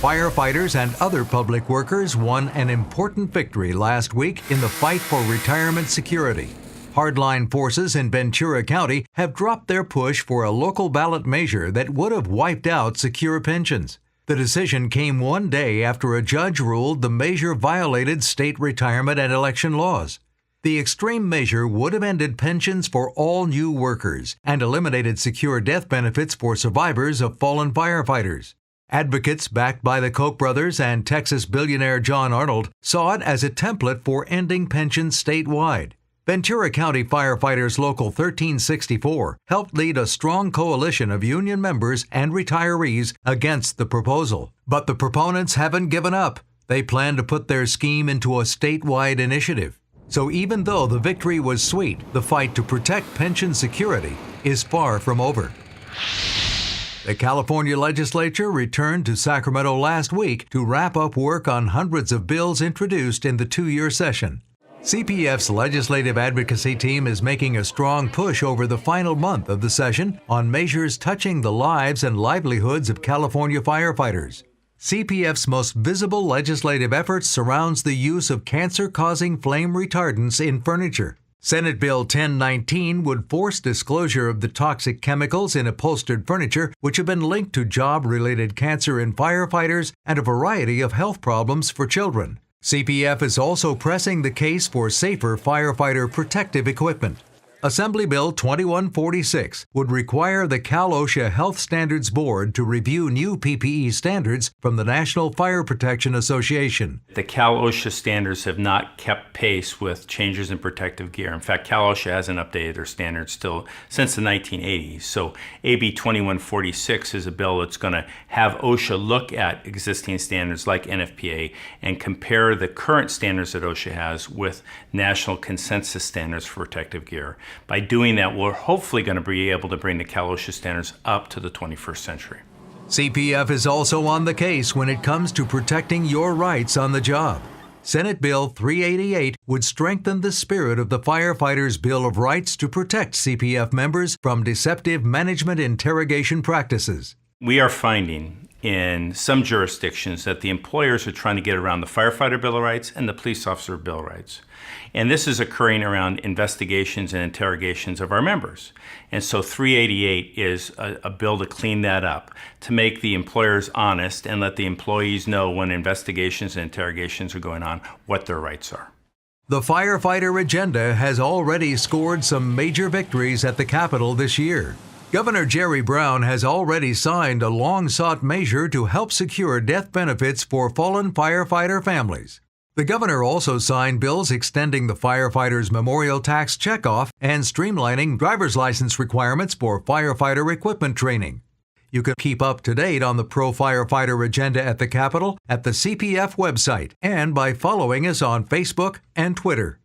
Firefighters and other public workers won an important victory last week in the fight for retirement security. Hardline forces in Ventura County have dropped their push for a local ballot measure that would have wiped out secure pensions. The decision came one day after a judge ruled the measure violated state retirement and election laws. The extreme measure would have ended pensions for all new workers and eliminated secure death benefits for survivors of fallen firefighters. Advocates backed by the Koch brothers and Texas billionaire John Arnold saw it as a template for ending pensions statewide. Ventura County Firefighters Local 1364 helped lead a strong coalition of union members and retirees against the proposal. But the proponents haven't given up. They plan to put their scheme into a statewide initiative. So even though the victory was sweet, the fight to protect pension security is far from over. The California legislature returned to Sacramento last week to wrap up work on hundreds of bills introduced in the two-year session. CPF's legislative advocacy team is making a strong push over the final month of the session on measures touching the lives and livelihoods of California firefighters. CPF's most visible legislative effort surrounds the use of cancer-causing flame retardants in furniture. Senate Bill 1019 would force disclosure of the toxic chemicals in upholstered furniture, which have been linked to job-related cancer in firefighters and a variety of health problems for children. CPF is also pressing the case for safer firefighter protective equipment. Assembly Bill 2146 would require the Cal OSHA Health Standards Board to review new PPE standards from the National Fire Protection Association. The Cal OSHA standards have not kept pace with changes in protective gear. In fact, Cal OSHA hasn't updated their standards still since the 1980s. So AB 2146 is a bill that's going to have OSHA look at existing standards like NFPA and compare the current standards that OSHA has with national consensus standards for protective gear. By doing that, we're hopefully going to be able to bring the Cal OSHA standards up to the 21st century. CPF is also on the case when it comes to protecting your rights on the job. Senate Bill 388 would strengthen the spirit of the Firefighters' Bill of Rights to protect CPF members from deceptive management interrogation practices. We are finding in some jurisdictions that the employers are trying to get around the Firefighter Bill of Rights and the Police Officer Bill of Rights. And this is occurring around investigations and interrogations of our members. And so 388 is a bill to clean that up, to make the employers honest and let the employees know when investigations and interrogations are going on what their rights are. The firefighter agenda has already scored some major victories at the Capitol this year. Governor Jerry Brown has already signed a long-sought measure to help secure death benefits for fallen firefighter families. The governor also signed bills extending the firefighters' memorial tax checkoff and streamlining driver's license requirements for firefighter equipment training. You can keep up to date on the pro-firefighter agenda at the Capitol at the CPF website and by following us on Facebook and Twitter.